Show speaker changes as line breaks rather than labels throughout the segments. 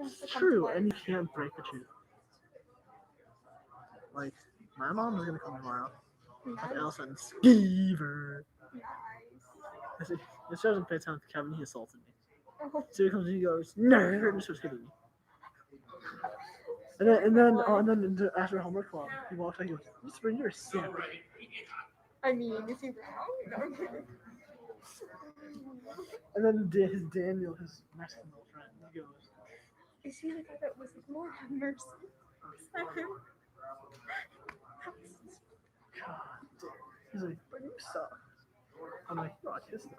wants to
It's
come to
true,
work.
and you can't break the tooth. Like, my mom is gonna come tomorrow with
Nice.
Elsa and Skeever.
Nice.
It doesn't pay attention to Kevin, he assaulted me.
Oh,
So he comes and he goes, nerd, and starts hitting me. And then after homework club, he walks out, he goes, Whisper, you're a simp.
I mean, is he wrong? No, I'm kidding.
And then his Daniel, his Mexican little friend, he goes,
Is he the guy that was like, Lord have mercy? Is that him?
God damn. He's like, but you suck. I'm like, no, I kissed him.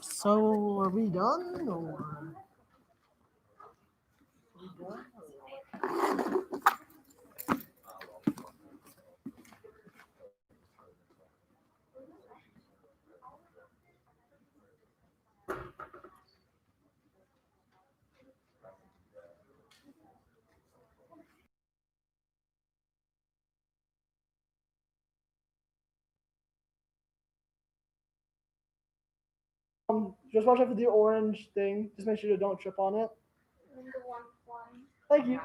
So, are we done, or? Just watch out for the orange thing. Just make sure you don't trip on it.
And the one flying.
Thank you.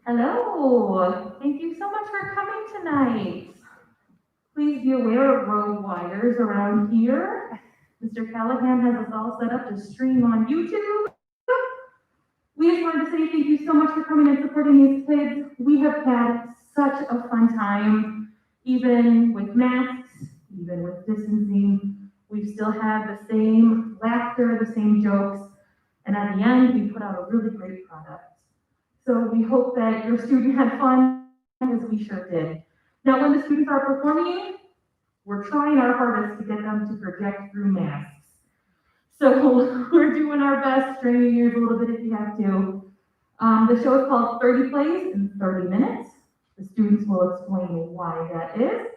Hello, thank you so much for coming tonight. Please be aware of road wires around here. Mr. Callahan has us all set up to stream on YouTube. We just wanted to say thank you so much for coming and supporting these kids. We have had such a fun time, even with masks, even with distancing. We've still had the same laughter, the same jokes, and at the end, we put out a really great product. So we hope that your student had fun, as we sure did. Now, when the students are performing, we're trying our hardest to get them to project through masks. So we're doing our best, strain your ears a little bit if you have to. The show is called 30 Plays in 30 Minutes. The students will explain why that is.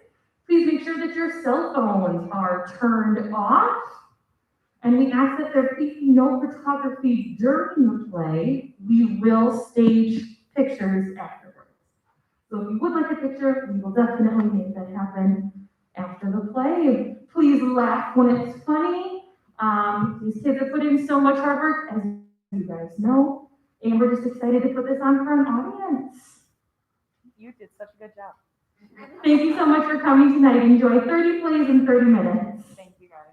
Please make sure that your cell phones are turned off. And we ask that there be no photography during the play. We will stage pictures afterwards. So if you would like a picture, we will definitely make that happen after the play. Please laugh when it's funny. These kids have put in so much hard work, as you guys know, and we're just excited to put this on for an audience.
You did such a good job.
Thank you so much for coming tonight. Enjoy 30 plays in 30 minutes.
Thank you, guys.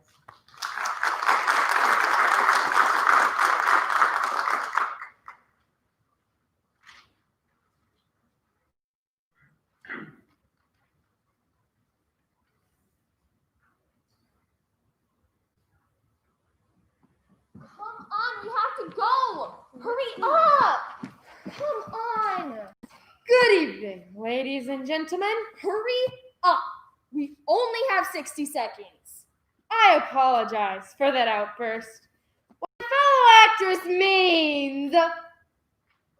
Come on, we have to go. Hurry up. Come on.
Good evening, ladies and gentlemen.
Hurry up. We only have 60 seconds.
I apologize for that outburst. What a fellow actress means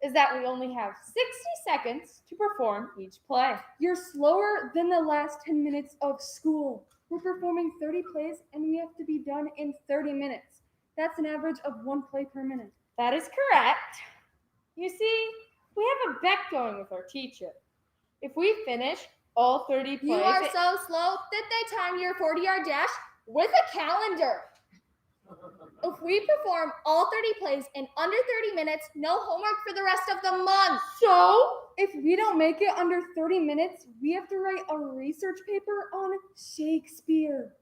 is that we only have 60 seconds to perform each play.
You're slower than the last 10 minutes of school. We're performing 30 plays and we have to be done in 30 minutes. That's an average of 1 play per minute.
That is correct. You see, we have a bet going with our teacher. If we finish all 30 plays...
You are so slow that they time your 40-yard dash with a calendar. If we perform all 30 plays in under 30 minutes, no homework for the rest of the month.
So,
if we don't make it under 30 minutes, we have to write a research paper on Shakespeare.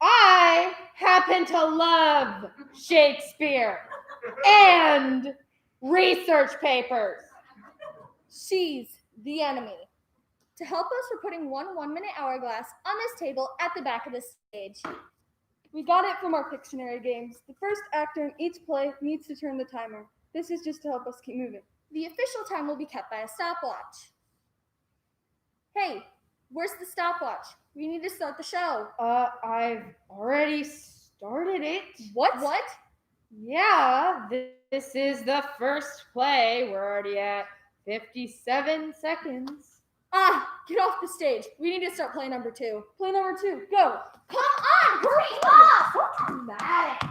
I happen to love Shakespeare and research papers.
She's the enemy. To help us, we're putting one 1-minute hourglass on this table at the back of the stage. We got it from our Pictionary games. The first actor in each play needs to turn the timer. This is just to help us keep moving. The official time will be kept by a stopwatch. Hey, where's the stopwatch? We need to start the show.
I've already started it.
What?
Yeah, this is the first play. We're already at 57 seconds.
Get off the stage. We need to start play number 2. Play number 2, go. Come on, hurry up! So dramatic.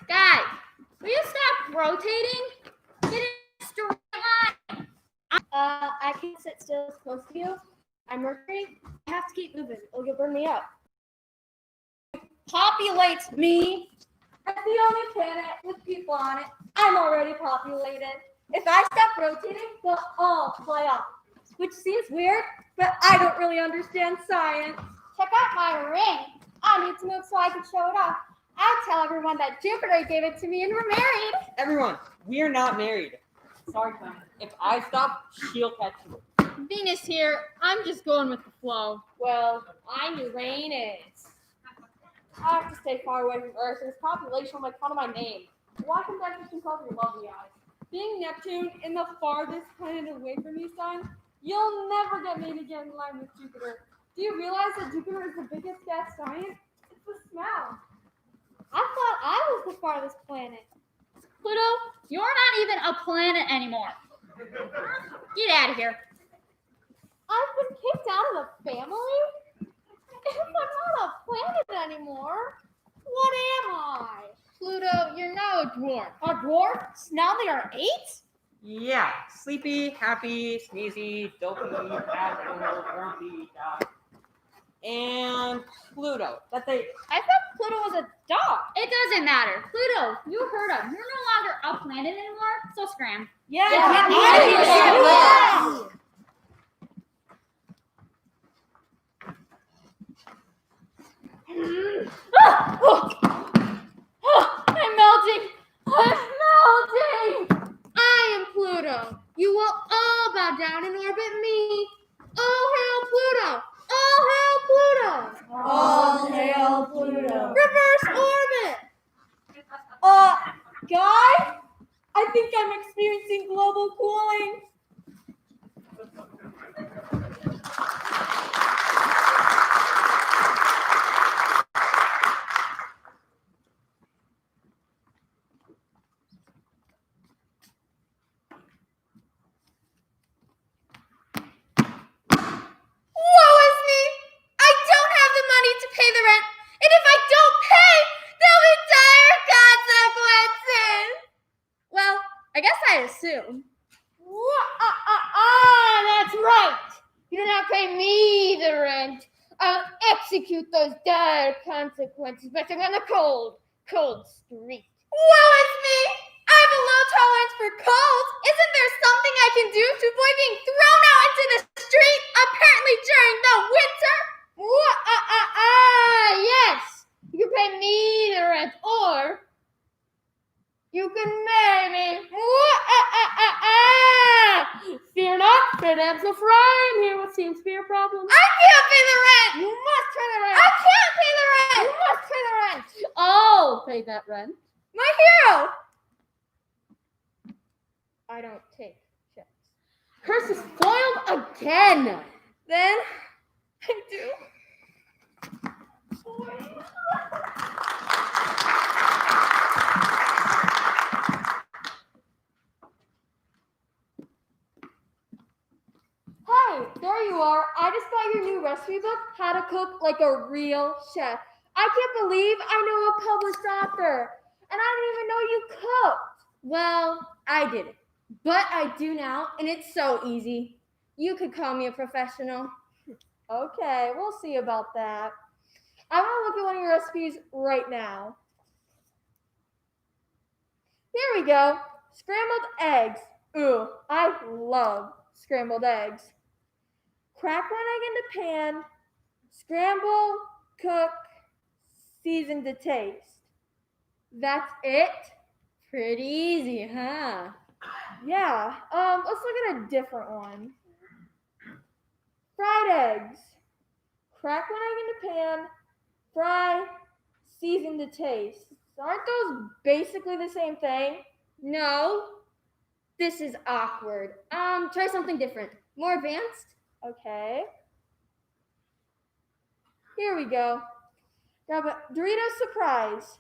Guys, will you stop rotating? Get in a straight line. I can't sit still as close to you. I'm Mercury. I have to keep moving, or you'll burn me up. Populates me. That's the only planet with people on it. I'm already populated. If I stop rotating, they'll all fly off. Which seems weird, but I don't really understand science. Check out my ring. I need to move so I can show it off. I'll tell everyone that Jupiter gave it to me and we're married.
Everyone, we are not married. Sorry, Tom. If I stop, she'll catch you.
Venus here. I'm just going with the flow. Well, I'm Uranus. I have to stay far away from Earth, and its population will make fun of my name. Why can't I just consult your lovely eyes? Being Neptune in the farthest planet away from you, son, you'll never get me to get in line with Jupiter. Do you realize that Jupiter is the biggest gas giant? It's the smell. I thought I was the farthest planet.
Pluto, you're not even a planet anymore. Get out of here.
I've been kicked out of the family? If I'm not a planet anymore, what am I?
Pluto, you're now a dwarf.
A dwarf? Now they are 8?
Yeah, sleepy, happy, sneezy, dopey, asshole, grumpy, and Pluto. That's it.
I thought Pluto was a dog.
It doesn't matter. Pluto, you heard him. You're no longer a planet anymore, so scram.
Yeah,
get
out of here.
Yeah.
I'm melting. I am Pluto. You will all bow down and orbit me. All hail Pluto. All hail Pluto. Reverse orbit. Guy, I think I'm experiencing global cooling. Woe is me! I don't have the money to pay the rent, and if I don't pay, there'll be dire consequences. Well, I guess I assume. That's right. You do not pay me the rent. I'll execute those dire consequences by sitting on the cold street. Woe is me! I have a low tolerance for cold. Isn't there something I can do to avoid being thrown out into the street, apparently during the winter? Yes. You can pay me the rent, or you can marry me. Fear not, fair damsel, for I am here. What seems to be your problem? I can't pay the rent. You must pay the rent. I can't pay the rent. You must pay the rent. I'll pay that rent. My hero. I don't take checks. Curse is foiled again. Then I do. Hey, there you are. I just got your new recipe book, How to Cook Like a Real Chef. I can't believe I know a published author, and I didn't even know you cooked. Well, I didn't, but I do now, and it's so easy. You could call me a professional. Okay, we'll see about that. I'm gonna look at one of your recipes right now. Here we go.
Scrambled eggs. Ooh, I love scrambled eggs. Crack one egg in the pan. Scramble, cook, season to taste. That's it? Pretty easy, huh? Yeah. Let's look at a different one. Fried eggs. Crack one egg in the pan. Fry, season to taste. Aren't those basically the same thing? No. This is awkward. Try something different. More advanced? Okay. Here we go. Grab a Doritos Surprise.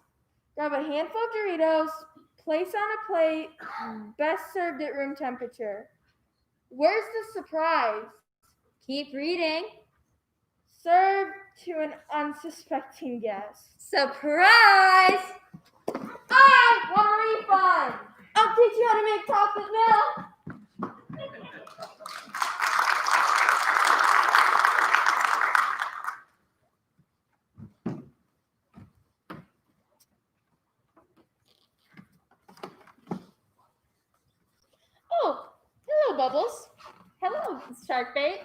Grab a handful of Doritos, place on a plate, best served at room temperature. Where's the surprise? Keep reading. Serve to an unsuspecting guest. Surprise! I want a refund! I'll teach you how to make chocolate milk! Oh, hello, Bubbles. Hello, Shark Bait.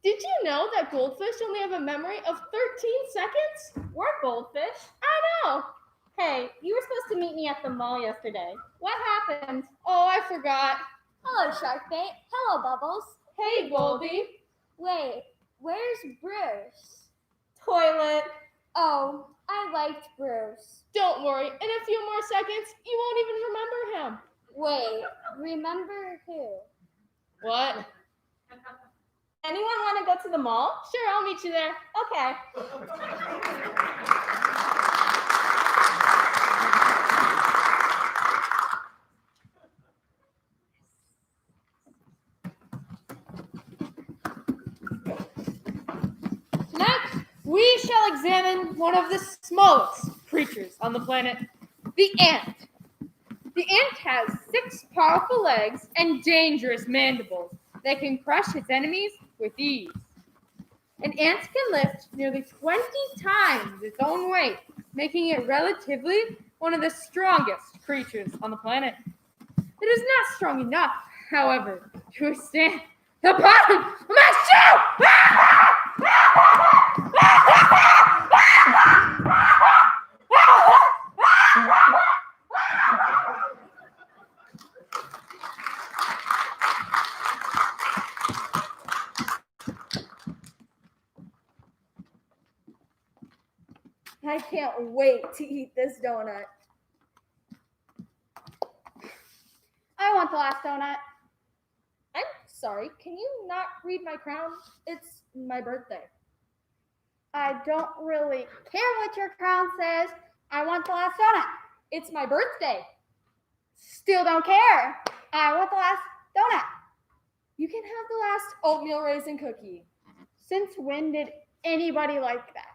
Did you know that goldfish only have a memory of 13 seconds? We're goldfish. I know.
Hey, you were supposed to meet me at the mall yesterday. What happened?
Oh, I forgot.
Hello, Shark Bait. Hello, Bubbles.
Hey, Goldie.
Wait, where's Bruce?
Toilet.
Oh, I liked Bruce.
Don't worry. In a few more seconds, you won't even remember him.
Wait, remember who?
What?
Anyone want to go to the mall?
Sure, I'll meet you there.
Okay.
Next, we shall examine one of the smallest creatures on the planet, the ant. The ant has 6 powerful legs and dangerous mandibles that can crush its enemies with ease. An ant can lift nearly 20 times its own weight, making it relatively one of the strongest creatures on the planet. It is not strong enough, however, to withstand the bottom of my shoe! I can't wait to eat this donut.
I want the last donut.
I'm sorry, can you not read my crown? It's my birthday.
I don't really care what your crown says. I want the last donut.
It's my birthday.
Still don't care. I want the last donut.
You can have the last oatmeal raisin cookie.
Since when did anybody like that?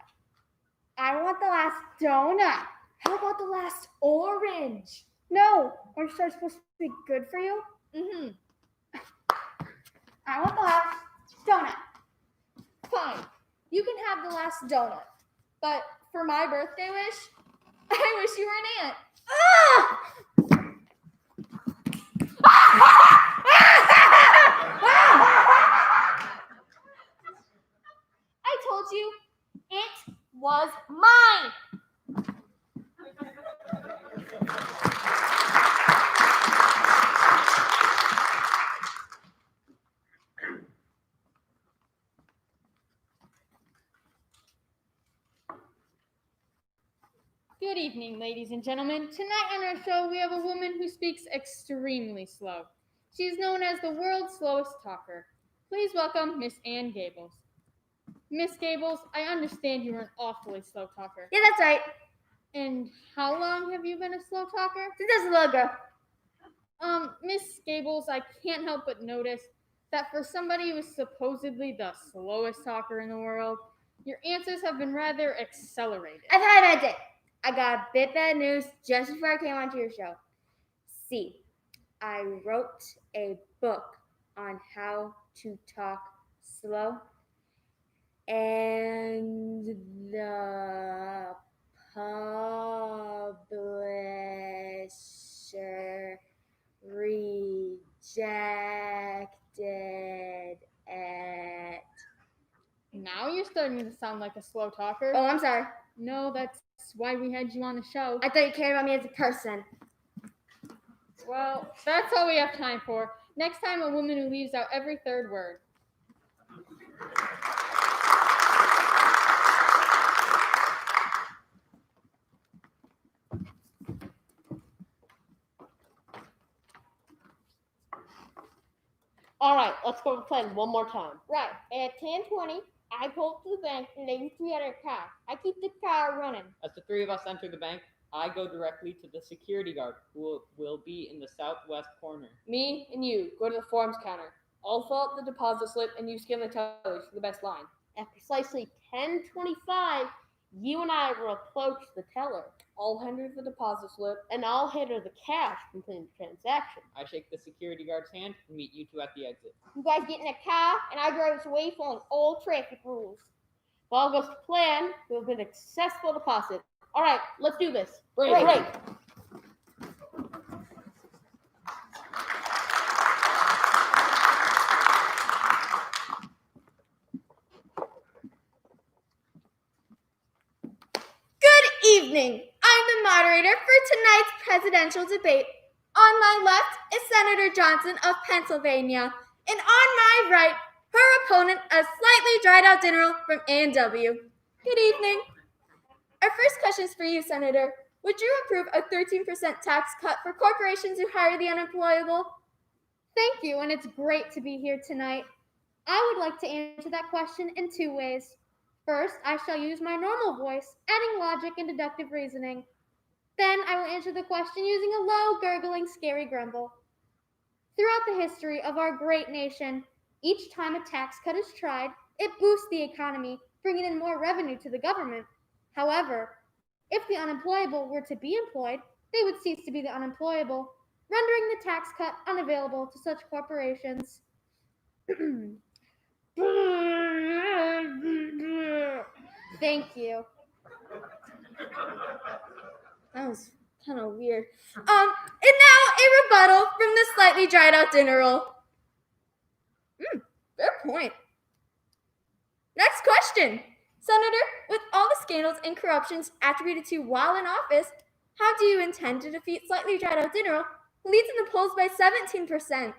I want the last donut.
How about the last orange?
No, orange are supposed to be good for you.
Mm-hmm.
I want the last donut.
Fine. You can have the last donut. But for my birthday wish, I wish you were an ant. I told you, it was mine. Good evening, ladies and gentlemen. Tonight on our show, we have a woman who speaks extremely slow. She is known as the world's slowest talker. Please welcome Miss Ann Gables. Miss Gables, I understand you are an awfully slow talker.
Yeah, that's right.
And how long have you been a slow talker?
Since I was a little girl.
Miss Gables, I can't help but notice that for somebody who is supposedly the slowest talker in the world, your answers have been rather accelerated.
I've had a bad day. I got a bit bad news just before I came onto your show. See, I wrote a book on how to talk slow, and the publisher rejected it.
Now you're starting to sound like a slow talker.
Oh, I'm sorry.
No, that's why we had you on the show.
I thought you cared about me as a person.
Well, that's all we have time for. Next time, a woman who leaves out every third word.
All right, let's go to the plan one more time. Right, at 10:20, I go to the bank and leave $300 cash. I keep the car running.
As the three of us enter the bank, I go directly to the security guard, who will be in the southwest corner.
Me and you go to the forms counter. I'll fill out the deposit slip and you scan the tellers for the best line. At precisely 10:25, you and I will approach the teller. I'll hand her the deposit slip and I'll hand her the cash completing the transaction.
I shake the security guard's hand and meet you two at the exit.
You guys get in a car and I drive us away following all traffic rules. If all goes to plan, it will be a successful deposit. All right, let's do this. Break.
Good evening. I'm the moderator for tonight's presidential debate. On my left is Senator Johnson of Pennsylvania, and on my right, her opponent, a slightly dried out general from A&W. Good evening. Our first question is for you, Senator. Would you approve a 13% tax cut for corporations who hire the unemployable?
Thank you, and it's great to be here tonight. I would like to answer that question in two ways. First, I shall use my normal voice, adding logic and deductive reasoning. Then I will answer the question using a low, gurgling, scary grumble. Throughout the history of our great nation, each time a tax cut is tried, it boosts the economy, bringing in more revenue to the government. However, if the unemployable were to be employed, they would cease to be the unemployable, rendering the tax cut unavailable to such corporations. Thank you.
That was kind of weird. And now a rebuttal from the slightly dried out general. Fair point. Next question. Senator, with all the scandals and corruptions attributed to you while in office, how do you intend to defeat slightly dried out general, who leads in the polls by 17%?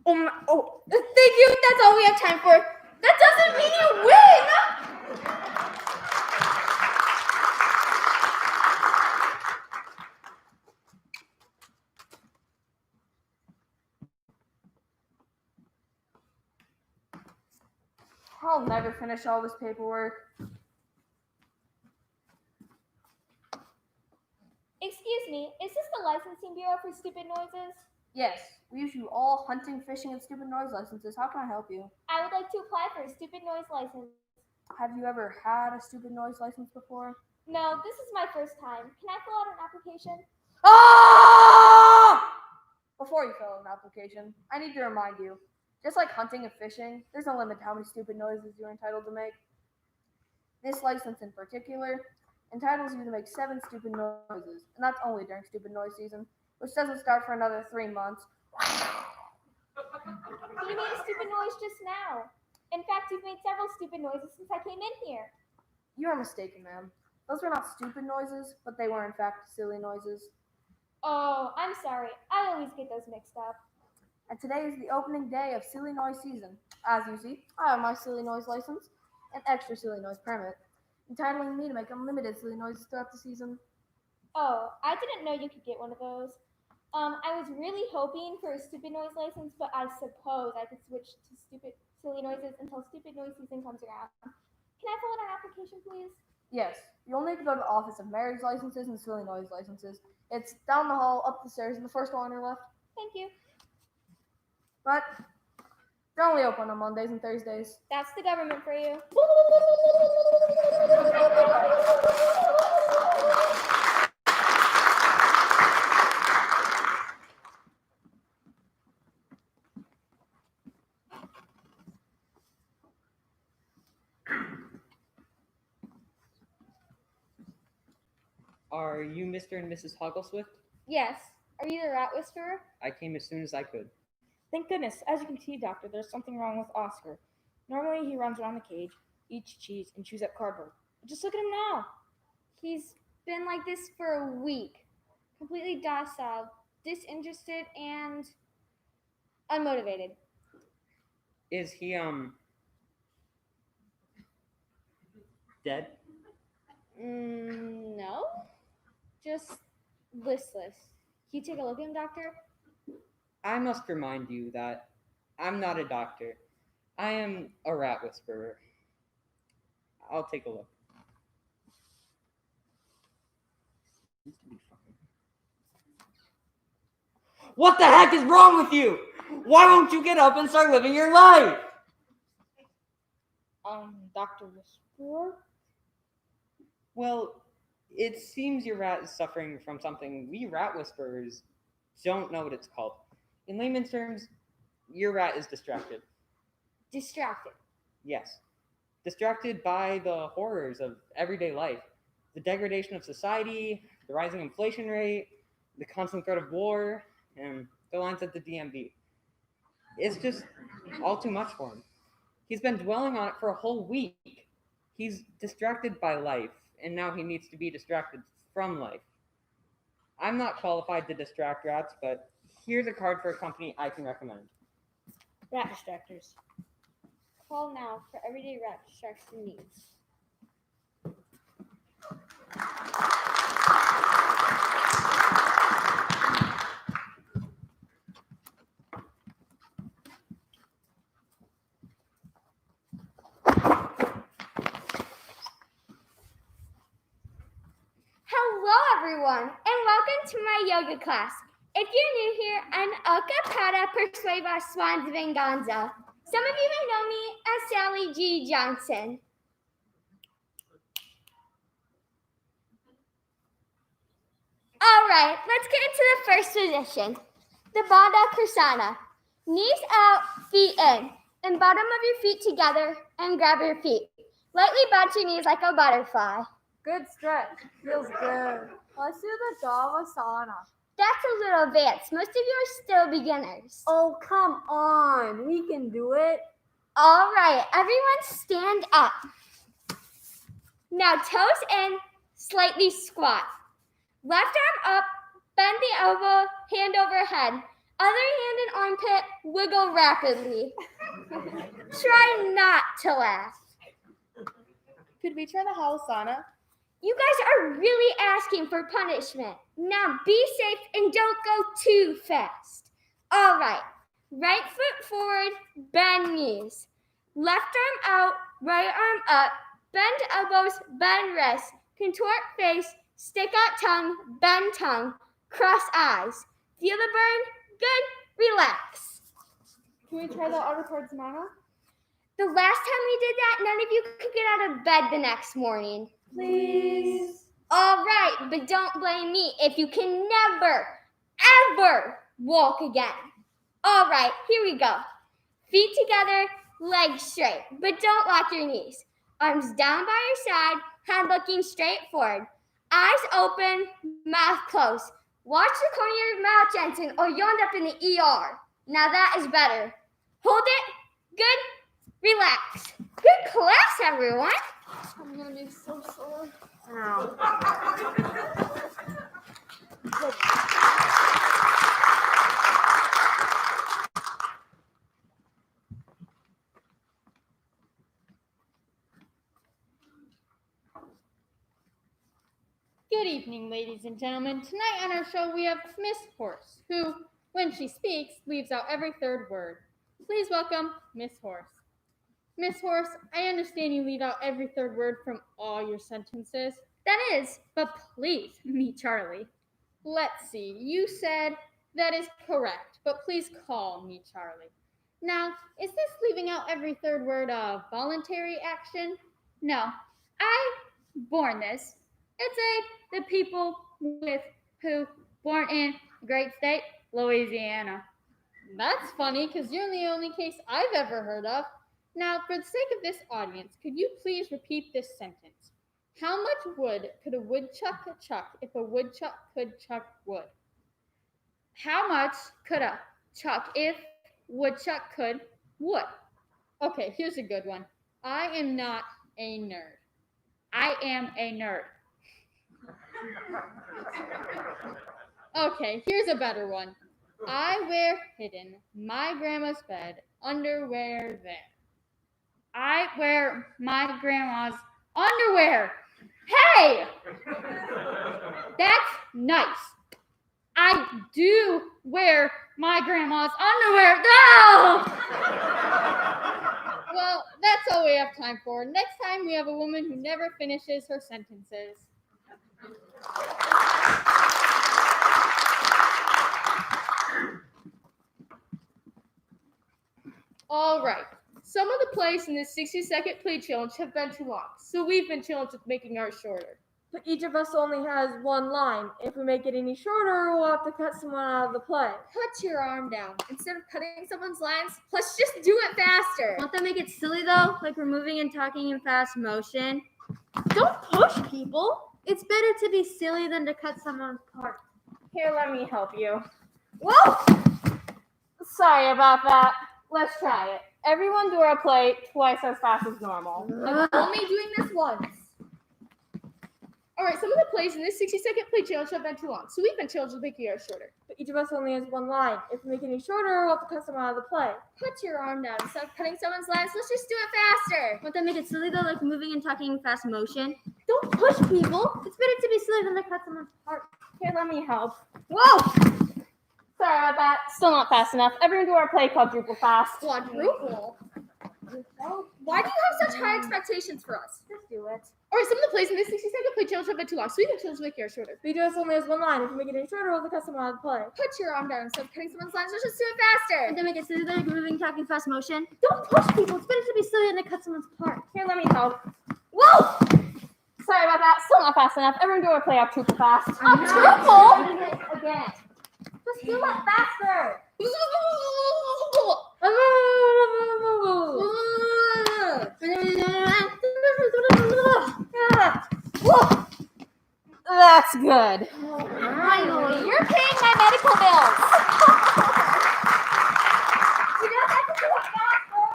Thank you. That's all we have time for. That doesn't mean you win.
I'll never finish all this paperwork.
Excuse me, is this the licensing bureau for stupid noises?
Yes, we issue all hunting, fishing, and stupid noise licenses. How can I help you?
I would like to apply for a stupid noise license.
Have you ever had a stupid noise license before?
No, this is my first time. Can I fill out an application?
Ah! Before you fill out an application, I need to remind you, just like hunting and fishing, there's no limit to how many stupid noises you're entitled to make. This license in particular entitles you to make 7 stupid noises, and that's only during stupid noise season, which doesn't start for another 3 months.
You made a stupid noise just now. In fact, you've made several stupid noises since I came in here.
You are mistaken, ma'am. Those were not stupid noises, but they were in fact silly noises.
Oh, I'm sorry. I always get those mixed up.
And today is the opening day of silly noise season. As you see, I have my silly noise license and extra silly noise permit, entitling me to make unlimited silly noises throughout the season.
Oh, I didn't know you could get one of those. I was really hoping for a stupid noise license, but I suppose I could switch to silly noises until stupid noise season comes around. Can I fill out an application, please?
Yes, you'll need to go to the office of marriage licenses and silly noise licenses. It's down the hall, up the stairs, and the first one on your left.
Thank you.
But they're only open on Mondays and Thursdays.
That's the government for you.
Are you Mr. and Mrs. Hoggleswift?
Yes. Are you the rat whisperer?
I came as soon as I could.
Thank goodness. As you can see, Doctor, there's something wrong with Oscar. Normally, he runs around the cage, eats cheese, and chews up cardboard. But just look at him now.
He's been like this for a week. Completely docile, disinterested, and unmotivated.
Is he, dead?
No. Just listless. Can you take a look at him, doctor?
I must remind you that I'm not a doctor. I am a rat whisperer. I'll take a look. What the heck is wrong with you? Why won't you get up and start living your life?
Dr. Whisperer?
Well, it seems your rat is suffering from something we rat whisperers don't know what it's called. In layman's terms, your rat is distracted.
Distracted.
Yes. Distracted by the horrors of everyday life, the degradation of society, the rising inflation rate, the constant threat of war, and the lines at the DMV. It's just all too much for him. He's been dwelling on it for a whole week. He's distracted by life, and now he needs to be distracted from life. I'm not qualified to distract rats, but here's a card for a company I can recommend.
Rat distractors.
Call now for everyday rat distraction needs. Hello, everyone, and welcome to my yoga class. If you're new here, I'm Okapata Persueva Swans Venganza. Some of you may know me as Sally G. Johnson. All right, let's get into the first position, the Bandha Krishana. Knees out, feet in, and bottom of your feet together, and grab your feet. Lightly bend your knees like a butterfly.
Good stretch. Feels good. Let's do the Davasana.
That's a little advanced. Most of you are still beginners.
Oh, come on. We can do it.
All right, everyone stand up. Now toes in, slightly squat. Left arm up, bend the elbow, hand over head. Other hand in armpit, wiggle rapidly. Try not to laugh.
Could we try the Halasana?
You guys are really asking for punishment. Now be safe and don't go too fast. All right, right foot forward, bend knees. Left arm out, right arm up, bend elbows, bend wrists, contort face, stick out tongue, bend tongue, cross eyes. Feel the burn? Good, relax.
Can we try the Ardha
The last time we did that, none of you could get out of bed the next morning.
Please.
All right, but don't blame me if you can never, ever walk again. All right, here we go. Feet together, legs straight, but don't lock your knees. Arms down by your side, head looking straight forward. Eyes open, mouth closed. Watch the corner of your mouth, Jensen, or you'll end up in the ER. Now that is better. Hold it. Good. Relax. Good class, everyone.
I'm gonna be so sore. Good evening, ladies and gentlemen. Tonight on our show, we have Miss Horse, who, when she speaks, leaves out every third word. Please welcome Miss Horse. Miss Horse, I understand you leave out every third word from all your sentences.
That is.
But please, meet Charlie. Let's see, you said that is correct, but please call me Charlie. Now, is this leaving out every third word a voluntary action? No, I born this. It's the people with who born in the great state, Louisiana. That's funny, because you're the only case I've ever heard of. Now, for the sake of this audience, could you please repeat this sentence? How much wood could a woodchuck chuck if a woodchuck could chuck wood? How much could a chuck if woodchuck could wood? Okay, here's a good one. I am not a nerd. I am a nerd. Okay, here's a better one. I wear hidden my grandma's bed, underwear there. I wear my grandma's underwear. Hey! That's nice. I do wear my grandma's underwear. No! Well, that's all we have time for. Next time we have a woman who never finishes her sentences. All right. Some of the plays in this 60-second play challenge have been too long, so we've been challenged with making ours shorter.
But each of us only has one line. If we make it any shorter, we'll have to cut someone out of the play.
Put your arm down. Instead of cutting someone's lines, let's just do it faster.
Won't that make it silly though? Like we're moving and talking in fast motion?
Don't push people.
It's better to be silly than to cut someone's part.
Here, let me help you. Whoa! Sorry about that. Let's try it. Everyone do our play twice as fast as normal.
I'm only doing this once.
All right, some of the plays in this 60-second play challenge have been too long, so we've been challenged with making ours shorter.
But each of us only has one line. If we make it any shorter, we'll have to cut someone out of the play.
Put your arm down. Instead of cutting someone's lines, let's just do it faster.
Won't that make it silly though? Like moving and talking in fast motion?
Don't push people.
It's better to be silly than to cut someone's part.
Here, let me help. Whoa! Sorry about that. Still not fast enough. Everyone do our play quadruple fast.
Quadruple? Why do you have such high expectations for us?
Just do it.
All right, some of the plays in this 60-second play challenge have been too long, so we've been challenged with making ours shorter.
Each of us only has one line. If we make it any shorter, we'll have to cut someone out of the play.
Put your arm down. Instead of cutting someone's lines, let's just do it faster.
Won't that make it silly though? Like moving, talking fast motion?
Don't push people.
It's better to be silly than to cut someone's part.
Here, let me help. Whoa! Sorry about that. Still not fast enough. Everyone do our play up triple fast. Up triple? Again. Just do it faster. That's good.
Finally, you're paying my medical bills. You don't have to do it faster.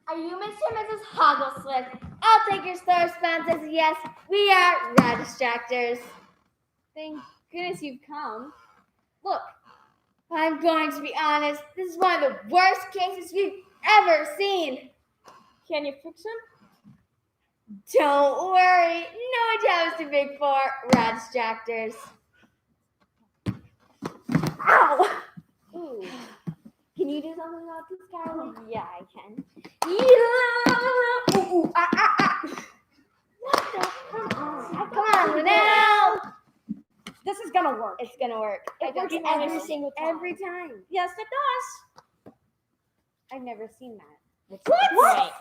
Are you Mr. and Mrs. Hogglesworth? I'll take your star response as yes, we are rad distractors.
Thank goodness you've come.
Look, I'm going to be honest. This is one of the worst cases we've ever seen.
Can you fix him?
Don't worry. No job is too big for rad distractors. Ow!
Ooh.
Can you do something about this, Carly?
Yeah, I can.
Yeah! Ooh, What the? Come on now!
This is gonna work.
It's gonna work.
It works every single time.
Every time.
Yes, it does.
I've never seen that.
What?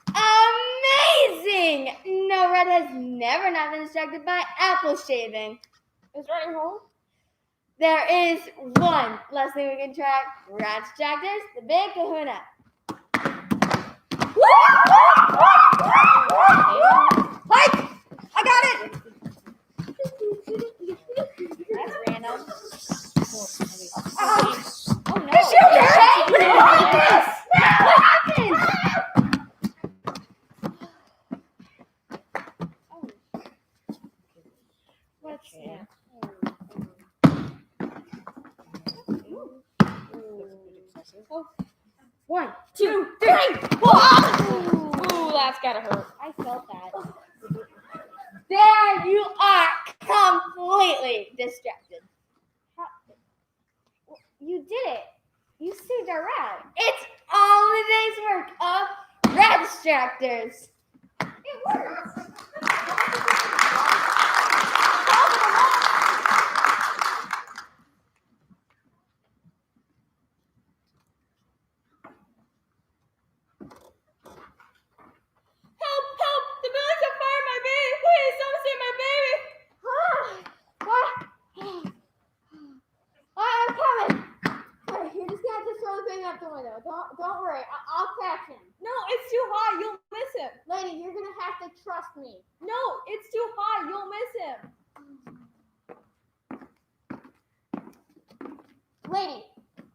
Amazing! No, Red has never not been distracted by apple shaving.
Is there any hole?
There is one last thing we can track. Rat distractors, the big kahuna.
Mike! I got it!
That's random.
Oh no. Is she okay?
What happened? What's that?
1, 2, 3. Ooh, that's gotta hurt.
I felt that. There you are, completely distracted. You did it. You saved our rat. It's all the day's work of rat distractors. It works.
Help! The building's on fire, my baby! Please don't see my baby!
What?
him.
No, it's too high. You'll miss him.
Lady, you're gonna have to trust me.
No, it's too high. You'll miss him.
Lady,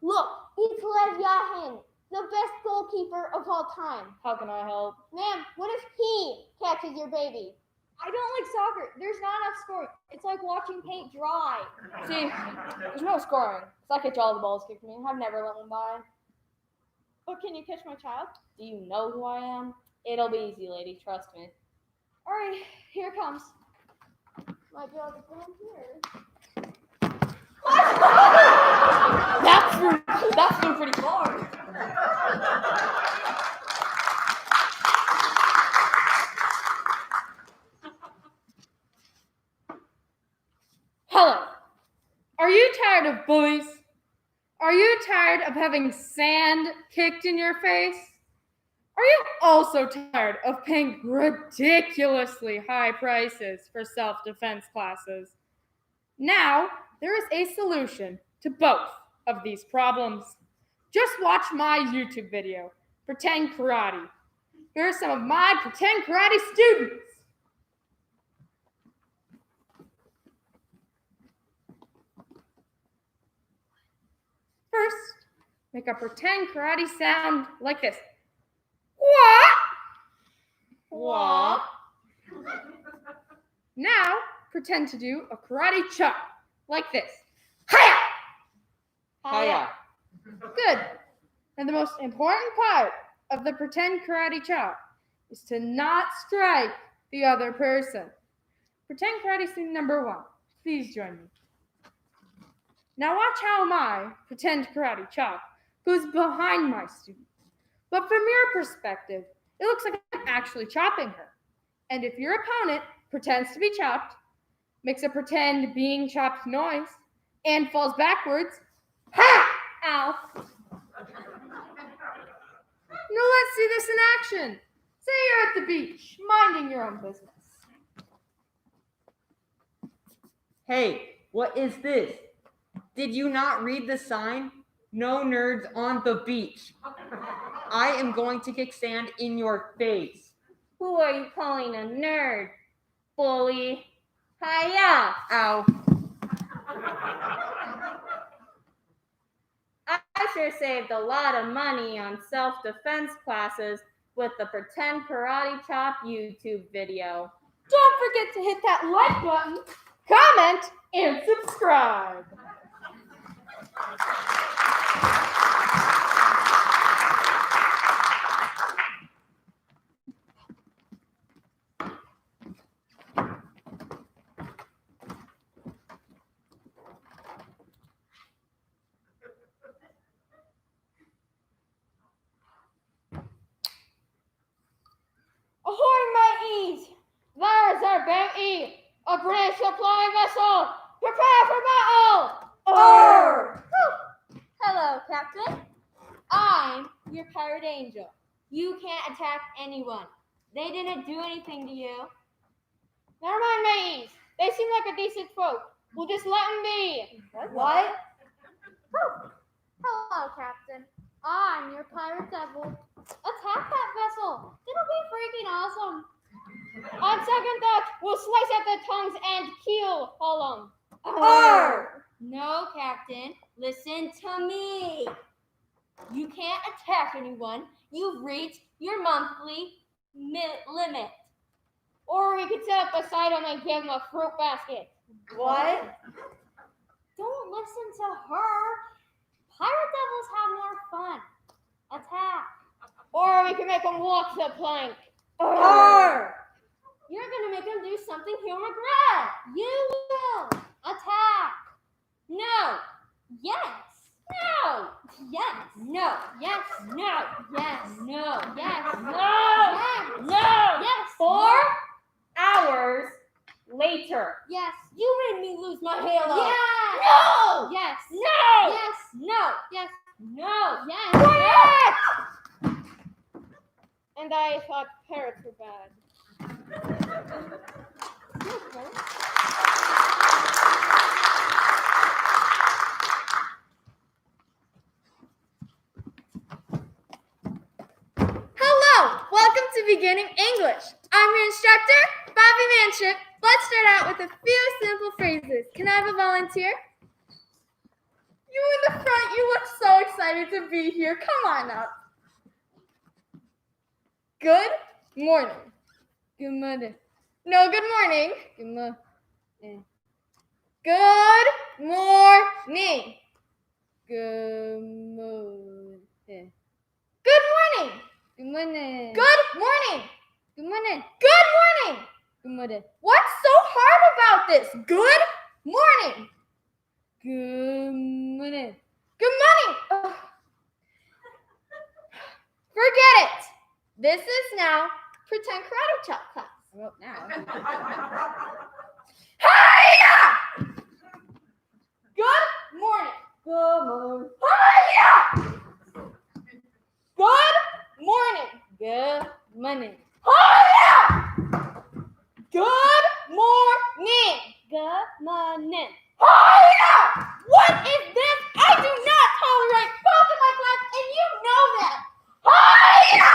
look, it's Lev Yahin, the best goalkeeper of all time.
How can I help?
Ma'am, what if he catches your baby?
I don't like soccer. There's not enough scoring. It's like watching paint dry. See, there's no scoring. Because I catch all the balls kicked to me. I've never let one by.
But can you catch my child?
Do you know who I am? It'll be easy, lady. Trust me. All right, here it comes.
My job is down here.
That flew pretty far. Hello. Are you tired of bullies? Are you tired of having sand kicked in your face? Are you also tired of paying ridiculously high prices for self-defense classes? Now, there is a solution to both of these problems. Just watch my YouTube video, Pretend Karate. Here are some of my Pretend Karate students. First, make a pretend karate sound like this. What?
What?
Now, pretend to do a karate chop like this. Hiya!
Hiya.
Good. And the most important part of the pretend karate chop is to not strike the other person. Pretend karate student number 1. Please join me. Now watch how my pretend karate chop goes behind my student. But from your perspective, it looks like I'm actually chopping her. And if your opponent pretends to be chopped, makes a pretend being chopped noise, and falls backwards, ha! Ow. Now let's see this in action. Say you're at the beach, minding your own business.
Hey, what is this? Did you not read the sign? No nerds on the beach. I am going to kick sand in your face.
Who are you calling a nerd, bully? Hiya!
Ow.
I sure saved a lot of money on self-defense classes with the Pretend Karate Chop YouTube video.
Don't forget to hit that like button, comment, and subscribe. Ahoy, mateys! There's our bounty! A British supply vessel! Prepare for battle! Arr!
Hello, Captain. I'm your pirate angel. You can't attack anyone. They didn't do anything to you.
Never mind, mateys. They seem like a decent folk. We'll just let them be.
What? Hello, Captain. I'm your pirate devil. Attack that vessel. It'll be freaking awesome.
On second thought, we'll slice out the tongues and keel all
Arr! No, Captain. Listen to me. You can't attack anyone. You've reached your monthly limit.
Or we could set up a side on and give them a fruit basket.
What? Don't listen to her. Pirate devils have more fun. Attack.
Or we can make them walk the plank.
Arr! You're gonna make them do something he'll regret. You will. Attack. No. Yes. No. Yes. No. Yes. No. Yes. No. Yes. No. Yes.
No!
Yes.
4 hours later.
Yes.
You made me lose my halo.
Yes.
No!
Yes.
No!
Yes. No. Yes. No. Yes.
Quiet! And I thought parrots were bad.
to beginning English. I'm your instructor, Bobby Manship. Let's start out with a few simple phrases. Can I have a volunteer? You in the front, you look so excited to be here. Come on up. Good morning. Good morning. No, good morning. Good morning. Good morning. Good morning. Good morning. Good morning. Good morning. Good morning. Good morning. Good morning. What's so hard about this? Good morning. Good morning. Good morning. Ugh. Forget it. This is now pretend karate chop class. Well, now. Hiya! Good morning. Good morning. Hiya! Good morning. Good morning. Hiya! Good morning.
Good morning.
Hiya! What is this? I do not tolerate both in my class, and you know that. Hiya!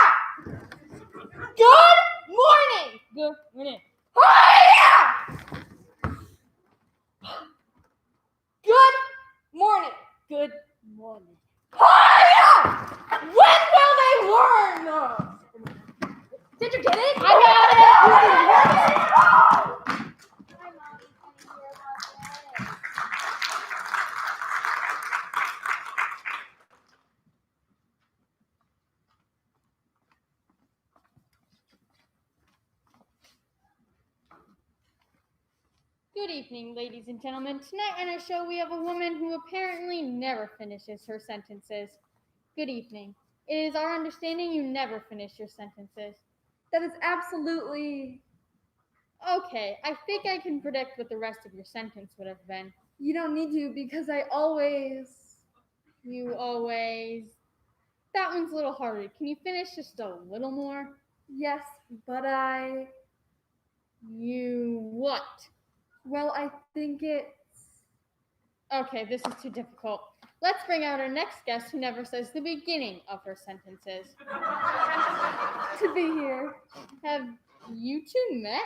Good morning. Good morning. Hiya! Good morning. Good morning. Hiya! When will they learn? Did you get it? I got it.
Good evening, ladies and gentlemen. Tonight on our show, we have a woman who apparently never finishes her sentences. Good evening. It is our understanding you never finish your sentences.
That is absolutely.
Okay, I think I can predict what the rest of your sentence would have been.
You don't need to because I always.
You always. That one's a little harder. Can you finish just a little more?
Yes, but I.
You what?
Well, I think it's.
Okay, this is too difficult. Let's bring out our next guest who never says the beginning of her sentences.
To be here.
Have you two met?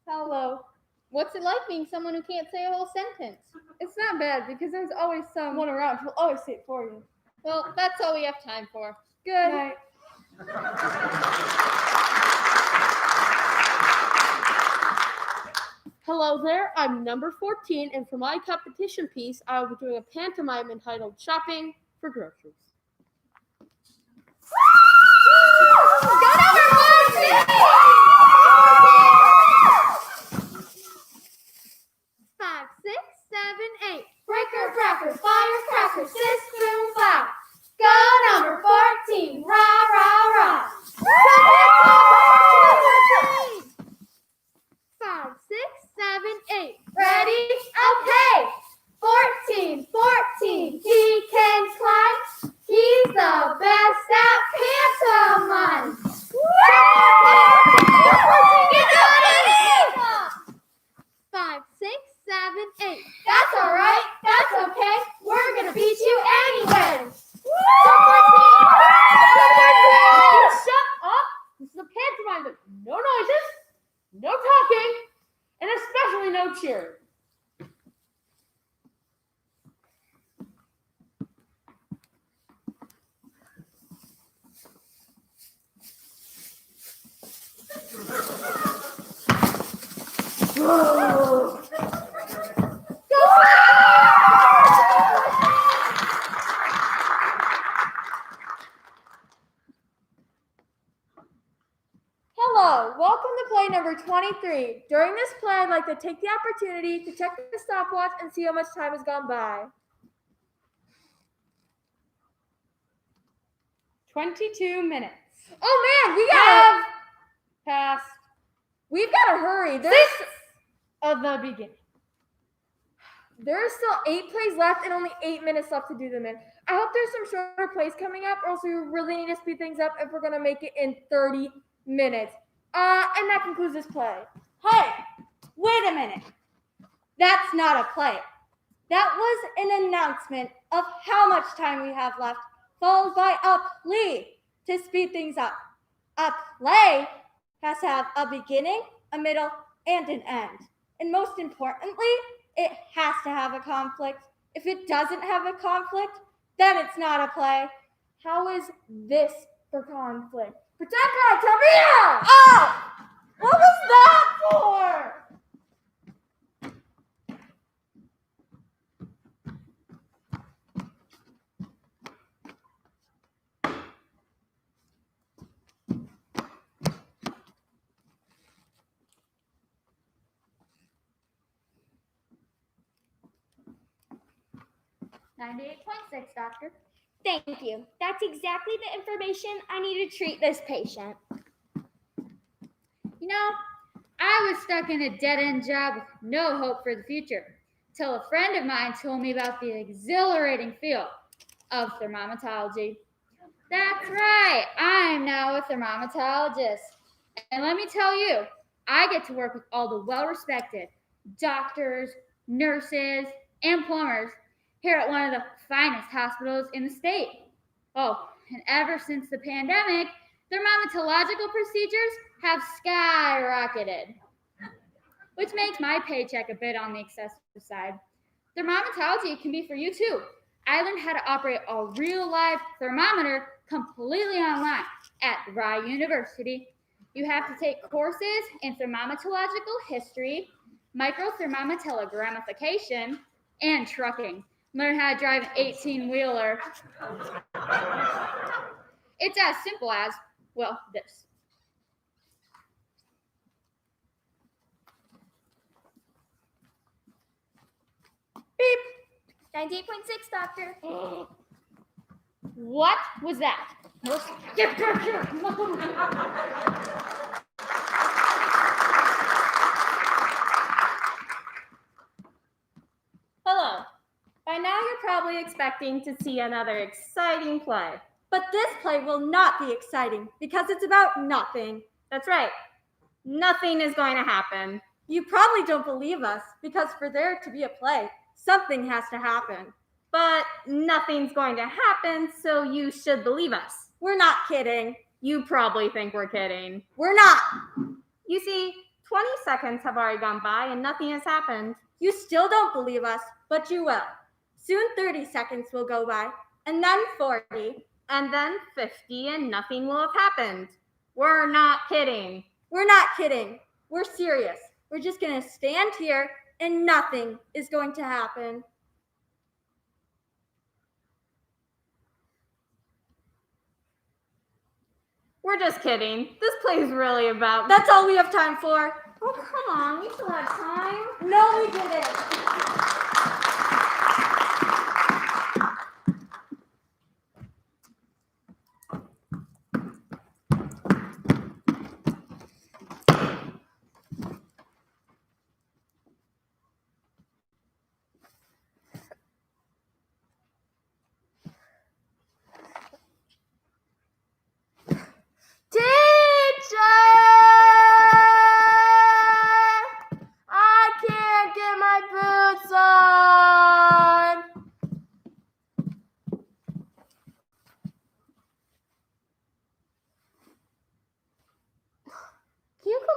Hello.
What's it like being someone who can't say a whole sentence?
It's not bad because there's always someone around who'll always say it for you.
Well, that's all we have time for.
Good night.
Hello there, I'm number 14, and for my competition piece, I will be doing a pantomime entitled Shopping for Groceries.
Go number 14! 5, 6, 7, 8. Breaker, breaker, firecracker, sis, boom, bow. Go number 14, rah, rah, rah. 5, 6, 7, 8. Ready? Okay. 14, 14. He can climb. He's the best at pantomime. Five, 6, 7, 8. That's all right. That's okay. We're gonna beat you anyway.
Shut up! This is a pantomime with no noises, no talking, and especially no cheering.
Hello, welcome to play number 23. During this play, I'd like to take the opportunity to check the stopwatch and see how much time has gone by.
22 minutes.
Oh man,
Past
we've got to hurry.
of the beginning.
There's still 8 plays left and only 8 minutes left to do them in. I hope there's some shorter plays coming up, or else we really need to speed things up if we're gonna make it in 30 minutes. And that concludes this play.
Hey, wait a minute. That's not a play. That was an announcement of how much time we have left, followed by a plea to speed things up. A play has to have a beginning, a middle, and an end. And most importantly, it has to have a conflict. If it doesn't have a conflict, then it's not a play.
How is this for conflict?
Pretend right, tell me now! Oh! What was that for?
Doctor. Thank you. That's exactly the information I need to treat this patient.
You know, I was stuck in a dead-end job with no hope for the future till a friend of mine told me about the exhilarating field of thermometology. That's right, I'm now a thermometologist. And let me tell you, I get to work with all the well-respected doctors, nurses, and plumbers here at one of the finest hospitals in the state. Oh, and ever since the pandemic, thermometological procedures have skyrocketed, which makes my paycheck a bit on the excessive side. Thermometology can be for you too. I learned how to operate a real live thermometer completely online at Rye University. You have to take courses in thermometological history, microthermometallogramification, and trucking. Learn how to drive an 18-wheeler. It's as simple as, well, this.
Beep. 98.6, Doctor.
What was that? Get back here!
Hello. By now you're probably expecting to see another exciting play.
But this play will not be exciting because it's about nothing.
That's right. Nothing is going to happen.
You probably don't believe us because for there to be a play, something has to happen.
But nothing's going to happen, so you should believe us.
We're not kidding.
You probably think we're kidding.
We're not.
You see, 20 seconds have already gone by and nothing has happened.
You still don't believe us, but you will. Soon 30 seconds will go by, and then 40,
and then 50, and nothing will have happened. We're not kidding.
We're not kidding. We're serious. We're just going to stand here, and nothing is going to happen.
We're just kidding. This play is really about...
That's all we have time for.
Oh, come on. We still have time.
No, we didn't.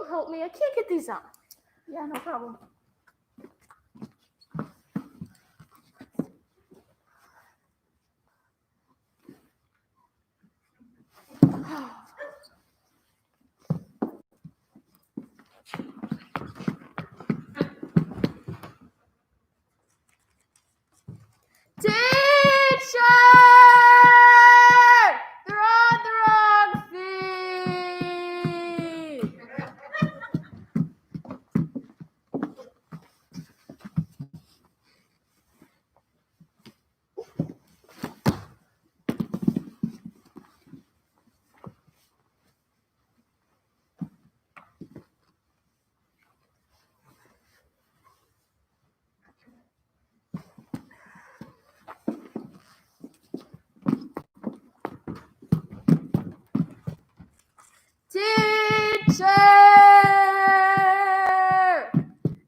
Help me, I can't get these on.
Yeah, no problem.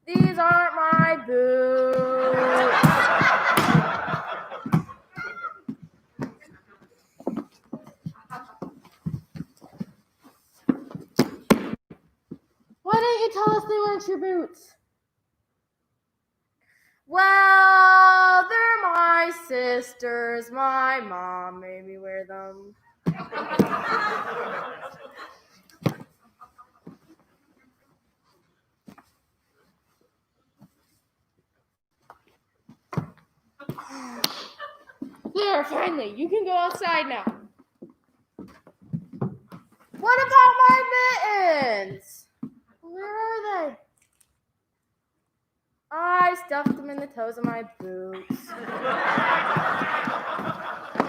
These aren't my boots.
didn't you tell us they weren't your boots?
Well, they're my sisters. My mom made me wear them.
There, finally, you can go outside now.
What about my mittens? Where are they? I stuffed them in the toes of my boots.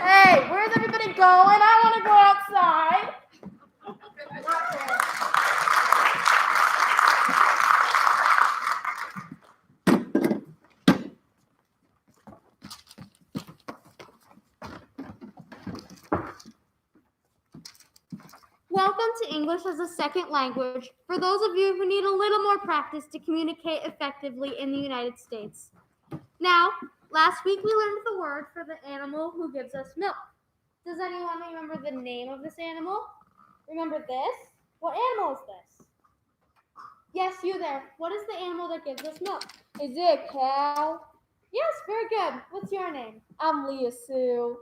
Hey, where's everybody going? I want to go outside.
Welcome to English as a second language for those of you who need a little more practice to communicate effectively in the United States. Now, last week we learned the word for the animal who gives us milk. Does anyone remember the name of this animal? Remember this? What animal is this? Yes, you there. What is the animal that gives us milk?
Is it a cow?
Yes, very good. What's your name?
I'm Leah Sue.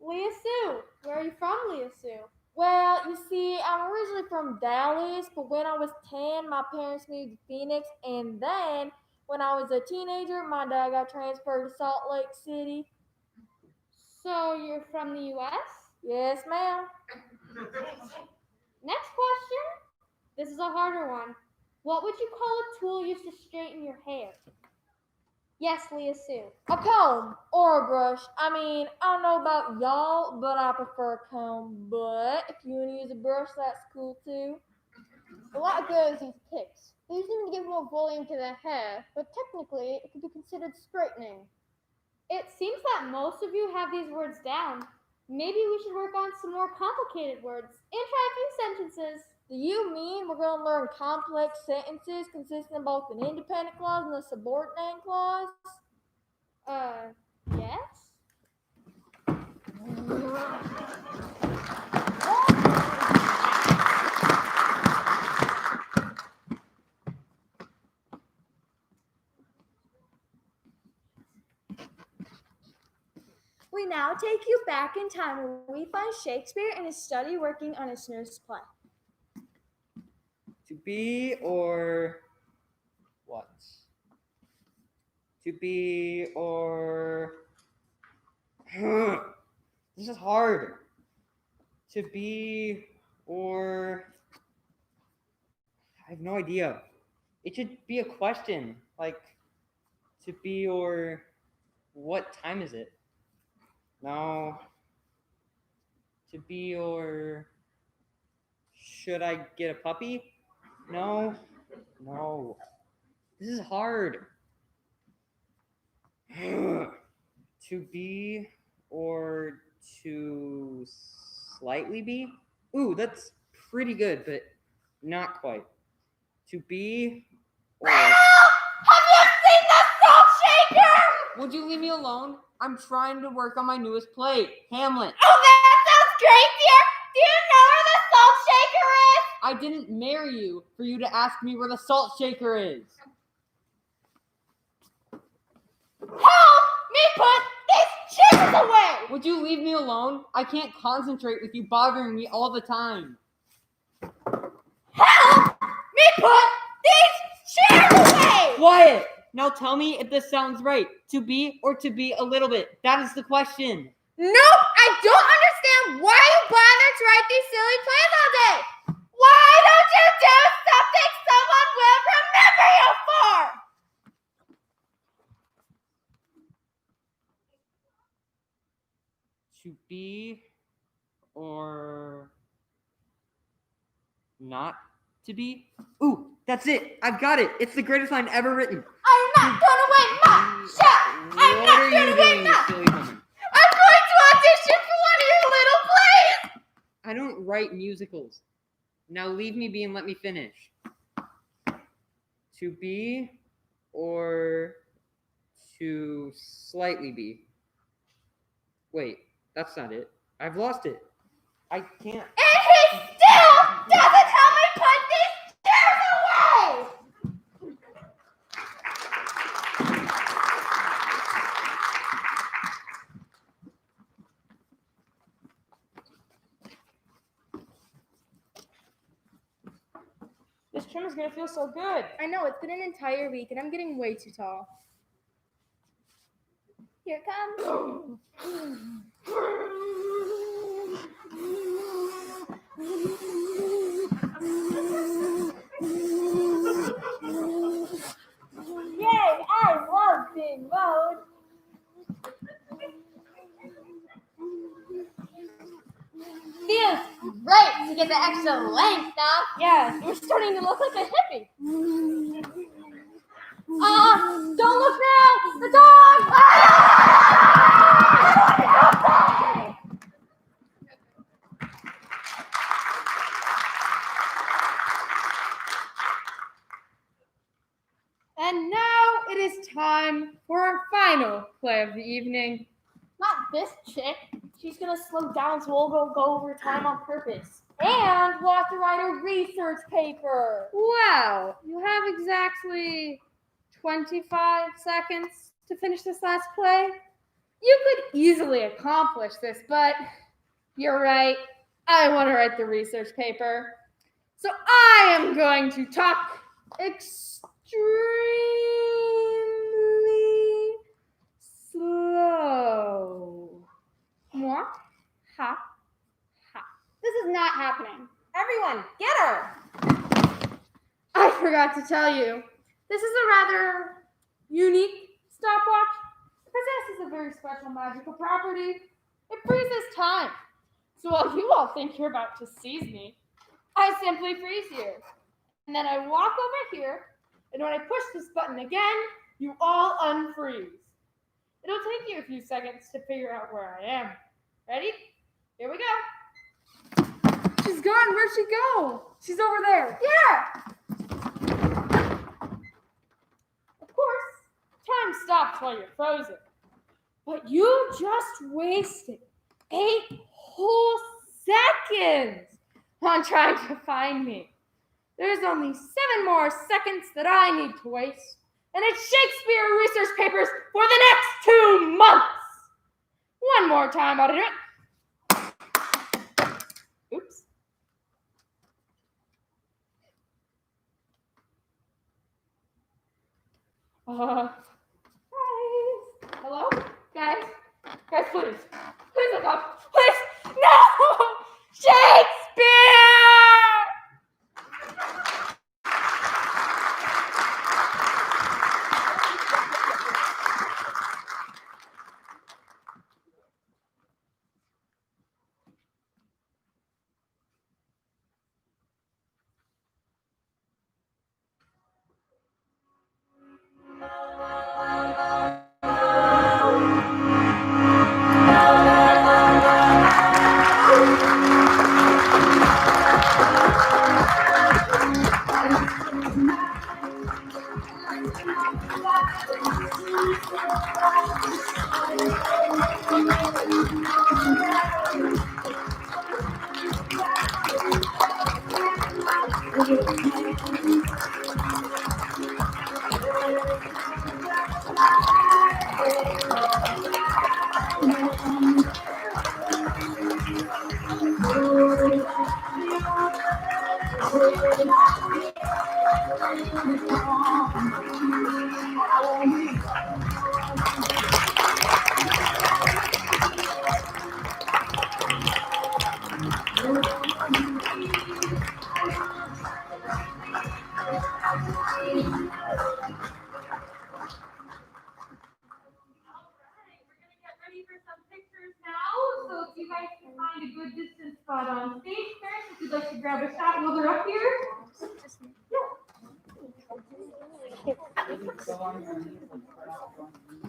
Leah Sue. Where are you from, Leah Sue?
Well, you see, I'm originally from Dallas, but when I was 10, my parents moved to Phoenix, and then when I was a teenager, my dad got transferred to Salt Lake City.
So you're from the U.S.?
Yes, ma'am.
Next question. This is a harder one. What would you call a tool used to straighten your hair? Yes, Leah Sue.
A comb or a brush. I mean, I don't know about y'all, but I prefer a comb. But if you want to use a brush, that's cool too.
A lot of girls use picks. They use them to give more volume to their hair, but technically it could be considered straightening.
It seems that most of you have these words down. Maybe we should work on some more complicated words and try a few sentences.
Do you mean we're going to learn complex sentences consisting of both an independent clause and a subordinate clause?
Yes?
We now take you back in time where we find Shakespeare in his study working on his newest play.
To be or what? To be or... This is hard. To be or... I have no idea. It should be a question. Like, to be or... What time is it? No. To be or... Should I get a puppy? No. No. This is hard. To be or to slightly be? Ooh, that's pretty good, but not quite. To be or...
Have you seen the salt shaker?
Would you leave me alone? I'm trying to work on my newest play, Hamlet.
Oh, that sounds great, dear. Do you know where the salt shaker is?
I didn't marry you for you to ask me where the salt shaker is.
Help me put these chairs away!
Would you leave me alone? I can't concentrate with you bothering me all the time.
Help me put these chairs away!
Quiet! Now tell me if this sounds right. To be or to be a little bit? That is the question.
Nope, I don't understand why you bother to write these silly plays all day. Why don't you do something someone will remember you for?
To be or not to be? Ooh, that's it. I've got it. It's the greatest line ever written.
I'm not gonna wait, Mom! Shut! I'm
What
not
are
gonna
you
wait,
doing, you
Mom!
silly woman?
I'm going to audition for one of your little plays!
I don't write musicals. Now leave me be and let me finish. To be or to slightly be? Wait, that's not it. I've lost it. I can't.
And he still doesn't help me put these chairs away!
This trim is gonna feel so good.
I know, it's been an entire week and I'm getting way too tall.
Here it comes. Yay! I love being mowed. Feels great to get the extra length off.
Yeah, you're starting to look like a hippie.
Don't look now! The dog!
And now it is time for our final play of the evening.
Not this chick. She's gonna slow down so we'll go over time on purpose.
And we'll have to write a research paper.
Well, you have exactly 25 seconds to finish this last play. You could easily accomplish this, but you're right. I want to write the research paper. So I am going to talk extremely slow. Moi, ha, ha.
This is not happening. Everyone, get her!
I forgot to tell you, this is a rather unique stopwatch. It possesses a very special magical property. It freezes time. So while you all think you're about to seize me, I simply freeze you. And then I walk over here, and when I push this button again, you all unfreeze. It'll take you a few seconds to figure out where I am. Ready? Here we go.
She's gone. Where'd she go? She's over there.
Yeah! Of course, time stops while you're frozen. But you just wasted 8 whole seconds on trying to find me. There's only 7 more seconds that I need to waste, and it's Shakespeare research papers for the next 2 months. One more time, auditor. Oops. Guys. Hello? Guys? Guys, please. Please look up. Please. No! Shakespeare!